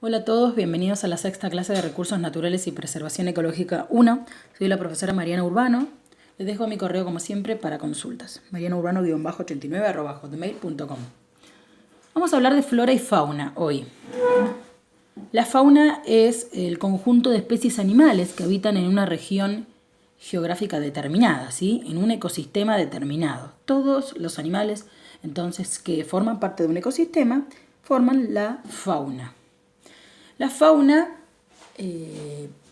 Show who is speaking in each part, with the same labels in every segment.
Speaker 1: Hola a todos, bienvenidos a la sexta clase de Recursos Naturales y Preservación Ecológica 1. Soy la profesora Mariana Urbano. Les dejo mi correo como siempre para consultas. marianaurbano-89@hotmail.com. Vamos a hablar de flora y fauna hoy. La fauna es el conjunto de especies animales que habitan en una región geográfica determinada, ¿sí? En un ecosistema determinado. Todos los animales, entonces, que forman parte de un ecosistema, forman la fauna. La fauna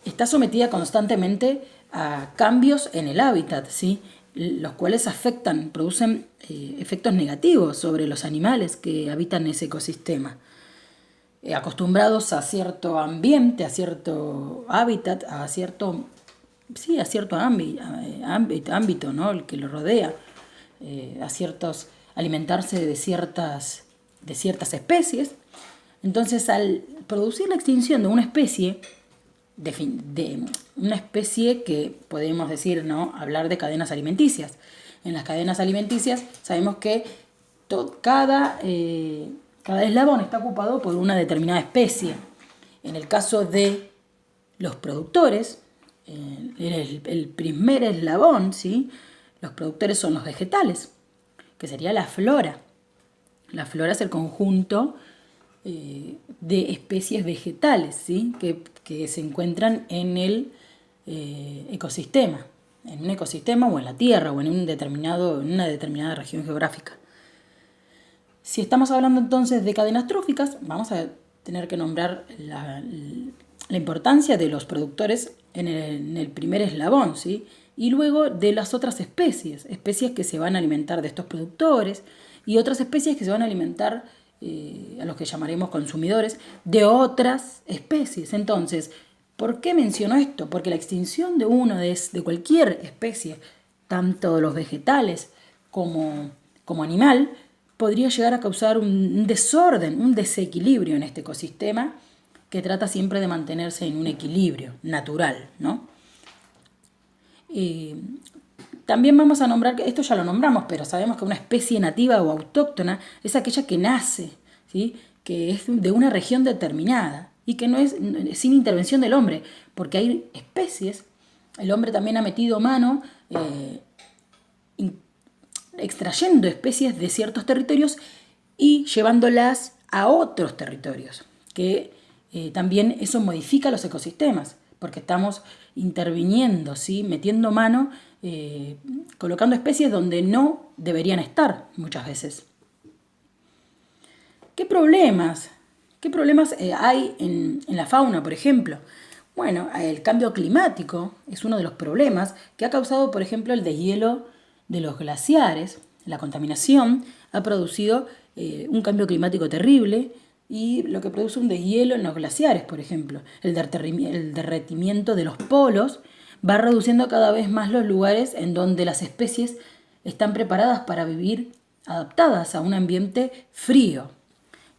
Speaker 1: está sometida constantemente a cambios en el hábitat, ¿sí? Los cuales producen efectos negativos sobre los animales que habitan ese ecosistema. Acostumbrados a cierto ambiente, a cierto hábitat, a cierto ámbito, ¿no? El que lo rodea, alimentarse de ciertas especies. Entonces, al producir la extinción de una especie, de una especie que podemos decir, ¿no? Hablar de cadenas alimenticias. En las cadenas alimenticias sabemos que cada eslabón está ocupado por una determinada especie. En el caso de los productores, el primer eslabón, ¿sí? Los productores son los vegetales, que sería la flora. La flora es el conjunto de especies vegetales, ¿sí? que se encuentran en el ecosistema, en un ecosistema o en la tierra o en una determinada región geográfica. Si estamos hablando entonces de cadenas tróficas, vamos a tener que nombrar la importancia de los productores en el primer eslabón, ¿sí? Y luego de las otras especies que se van a alimentar de estos productores y otras especies que se van a alimentar a los que llamaremos consumidores, de otras especies. Entonces, ¿por qué menciono esto? Porque la extinción de cualquier especie, tanto los vegetales como animal, podría llegar a causar un desorden, un desequilibrio en este ecosistema que trata siempre de mantenerse en un equilibrio natural, ¿no? También vamos a nombrar, que esto ya lo nombramos, pero sabemos que una especie nativa o autóctona es aquella que nace, ¿sí? Que es de una región determinada y que no es sin intervención del hombre, porque hay especies, el hombre también ha metido mano extrayendo especies de ciertos territorios y llevándolas a otros territorios, que también eso modifica los ecosistemas, porque estamos interviniendo, ¿sí? Metiendo mano, colocando especies donde no deberían estar muchas veces. ¿Qué problemas hay en la fauna, por ejemplo? Bueno, el cambio climático es uno de los problemas que ha causado, por ejemplo, el deshielo de los glaciares. La contaminación ha producido un cambio climático terrible y lo que produce un deshielo en los glaciares, por ejemplo. El derretimiento de los polos va reduciendo cada vez más los lugares en donde las especies están preparadas para vivir adaptadas a un ambiente frío.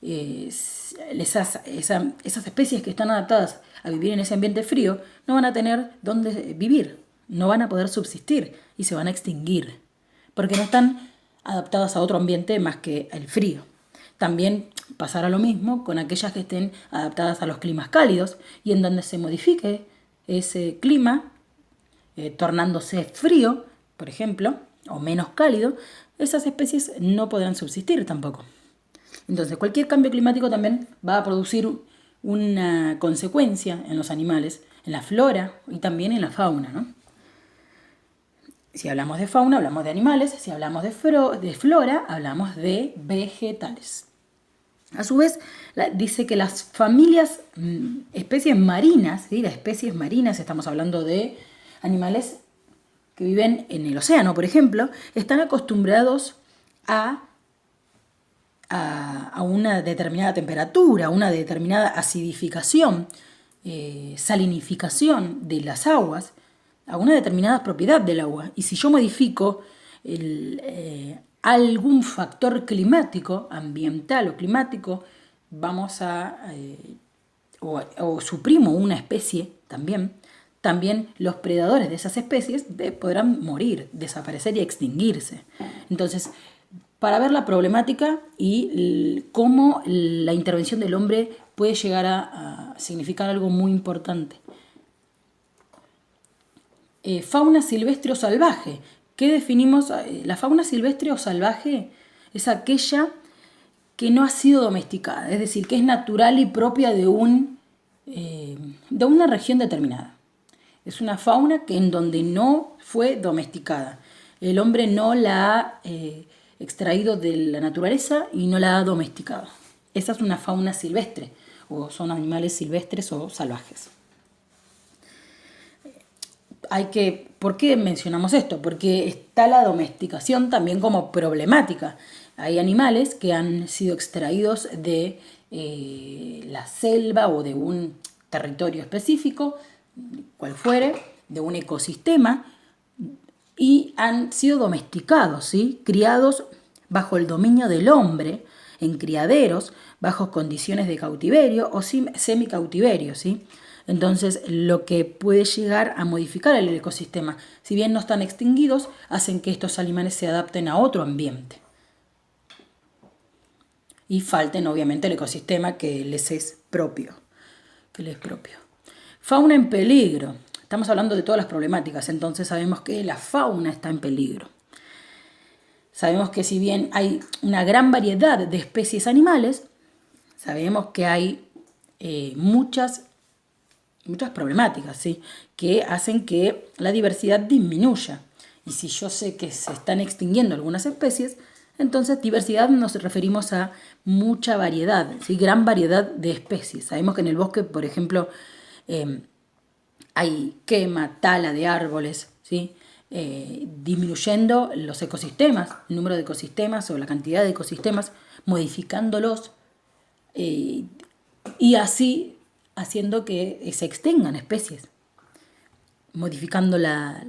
Speaker 1: Esas especies que están adaptadas a vivir en ese ambiente frío no van a tener dónde vivir, no van a poder subsistir y se van a extinguir, porque no están adaptadas a otro ambiente más que el frío. También pasará lo mismo con aquellas que estén adaptadas a los climas cálidos y en donde se modifique ese clima, tornándose frío, por ejemplo, o menos cálido, esas especies no podrán subsistir tampoco. Entonces, cualquier cambio climático también va a producir una consecuencia en los animales, en la flora y también en la fauna, ¿no? Si hablamos de fauna, hablamos de animales. Si hablamos de flora, hablamos de vegetales. A su vez, dice que las familias, especies marinas, ¿sí? Las especies marinas, estamos hablando de animales que viven en el océano, por ejemplo, están acostumbrados a una determinada temperatura, una determinada acidificación, salinificación de las aguas, a una determinada propiedad del agua. Y si yo modifico algún factor climático, ambiental o climático, o suprimo una especie también los predadores de esas especies podrán morir, desaparecer y extinguirse. Entonces, para ver la problemática y cómo la intervención del hombre puede llegar a significar algo muy importante. Fauna silvestre o salvaje. ¿Qué definimos? La fauna silvestre o salvaje es aquella que no ha sido domesticada, es decir, que es natural y propia de una región determinada. Es una fauna que en donde no fue domesticada. El hombre no la ha extraído de la naturaleza y no la ha domesticado. Esa es una fauna silvestre, o son animales silvestres o salvajes. ¿Por qué mencionamos esto? Porque está la domesticación también como problemática. Hay animales que han sido extraídos de la selva o de un territorio específico, cual fuere, de un ecosistema, y han sido domesticados, ¿sí? Criados bajo el dominio del hombre, en criaderos, bajo condiciones de cautiverio o semicautiverio, ¿sí? Entonces, lo que puede llegar a modificar el ecosistema, si bien no están extinguidos, hacen que estos animales se adapten a otro ambiente. Y falten, obviamente, el ecosistema que les es propio. Fauna en peligro. Estamos hablando de todas las problemáticas, entonces sabemos que la fauna está en peligro. Sabemos que si bien hay una gran variedad de especies animales, sabemos que hay muchas problemáticas, ¿sí? Que hacen que la diversidad disminuya. Y si yo sé que se están extinguiendo algunas especies, entonces diversidad nos referimos a mucha variedad, ¿sí? Gran variedad de especies. Sabemos que en el bosque, por ejemplo, hay quema, tala de árboles, ¿sí? Disminuyendo los ecosistemas, el número de ecosistemas o la cantidad de ecosistemas, modificándolos y así haciendo que se extingan especies, modificando la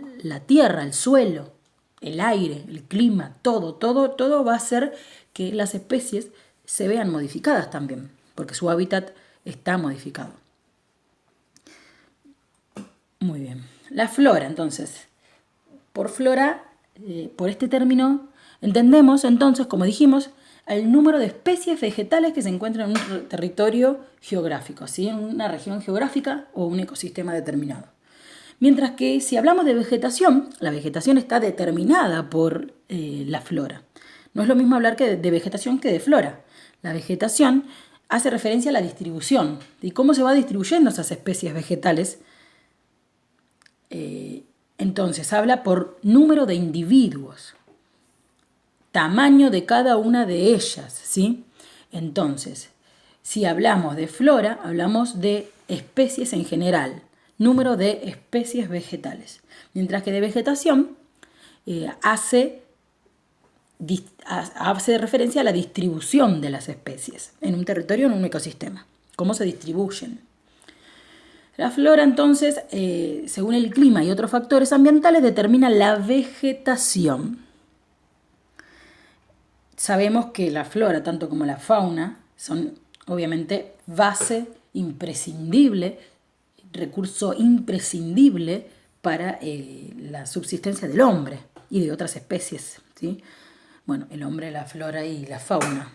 Speaker 1: tierra, el suelo, el aire, el clima, todo va a hacer que las especies se vean modificadas también, porque su hábitat está modificado. Muy bien. La flora, entonces. Por flora, por este término, entendemos entonces, como dijimos, el número de especies vegetales que se encuentran en un territorio geográfico, ¿sí? En una región geográfica o un ecosistema determinado. Mientras que si hablamos de vegetación, la vegetación está determinada por la flora. No es lo mismo hablar de vegetación que de flora. La vegetación hace referencia a la distribución y cómo se va distribuyendo esas especies vegetales. Entonces habla por número de individuos, tamaño de cada una de ellas, ¿sí? Entonces, si hablamos de flora, hablamos de especies en general, número de especies vegetales. Mientras que de vegetación hace referencia a la distribución de las especies en un territorio, en un ecosistema, cómo se distribuyen. La flora, entonces, según el clima y otros factores ambientales, determina la vegetación. Sabemos que la flora, tanto como la fauna, son obviamente base imprescindible, recurso imprescindible para la subsistencia del hombre y de otras especies, ¿sí? Bueno, el hombre, la flora y la fauna,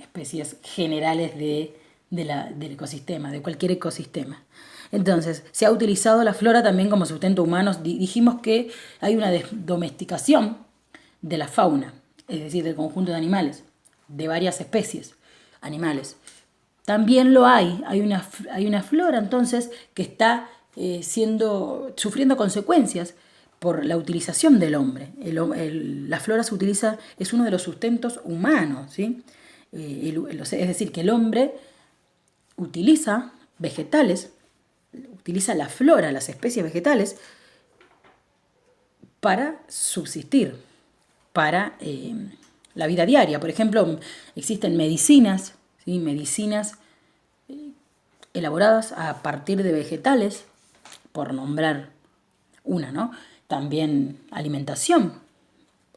Speaker 1: especies generales del ecosistema, de cualquier ecosistema. Entonces, se ha utilizado la flora también como sustento humano. Dijimos que hay una domesticación de la fauna, es decir, del conjunto de animales, de varias especies animales. También lo hay una flora entonces que está sufriendo consecuencias por la utilización del hombre. La flora se utiliza, es uno de los sustentos humanos, ¿sí? Es decir, que el hombre utiliza vegetales, utiliza la flora, las especies vegetales, para subsistir, para la vida diaria. Por ejemplo, existen medicinas, ¿sí? Medicinas elaboradas a partir de vegetales, por nombrar una, ¿no? También alimentación,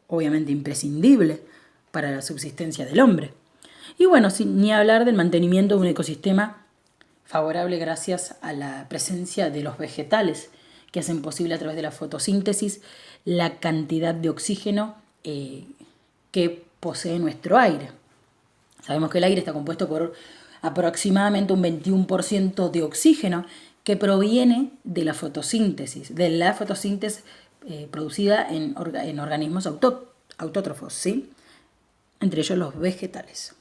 Speaker 1: obviamente imprescindible para la subsistencia del hombre. Y bueno, sin ni hablar del mantenimiento de un ecosistema favorable gracias a la presencia de los vegetales que hacen posible a través de la fotosíntesis la cantidad de oxígeno que posee nuestro aire. Sabemos que el aire está compuesto por aproximadamente un 21% de oxígeno que proviene de la fotosíntesis, producida en organismos autótrofos, ¿sí? Entre ellos los vegetales.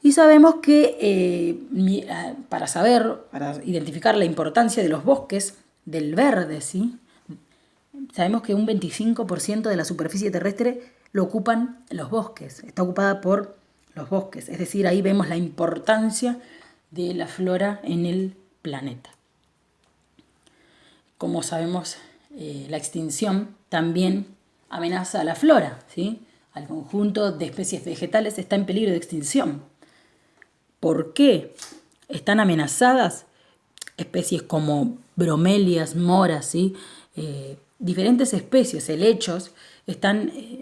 Speaker 1: Y sabemos que para identificar la importancia de los bosques, del verde, ¿sí? Sabemos que un 25% de la superficie terrestre lo ocupan los bosques, está ocupada por los bosques. Es decir, ahí vemos la importancia de la flora en el planeta. Como sabemos, la extinción también amenaza a la flora, ¿sí? Al conjunto de especies vegetales está en peligro de extinción. ¿Por qué están amenazadas? Especies como bromelias, moras, ¿sí? Diferentes especies, helechos,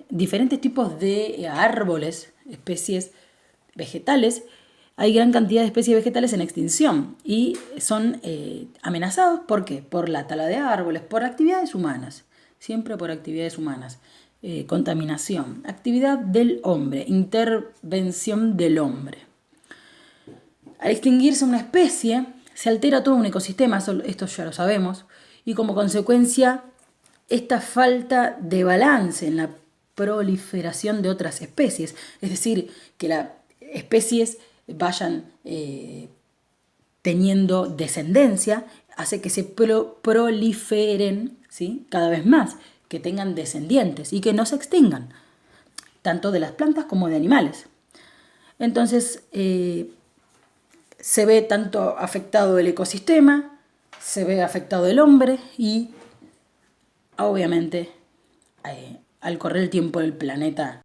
Speaker 1: diferentes tipos de árboles, especies vegetales. Hay gran cantidad de especies vegetales en extinción y son amenazados. ¿Por qué? Por la tala de árboles, por actividades humanas, siempre por actividades humanas. Contaminación, actividad del hombre, intervención del hombre. Al extinguirse una especie, se altera todo un ecosistema, esto ya lo sabemos, y como consecuencia, esta falta de balance en la proliferación de otras especies, es decir, que las especies vayan teniendo descendencia, hace que se proliferen, ¿sí? Cada vez más, que tengan descendientes y que no se extingan, tanto de las plantas como de animales. Entonces, se ve tanto afectado el ecosistema, se ve afectado el hombre y, obviamente, al correr el tiempo el planeta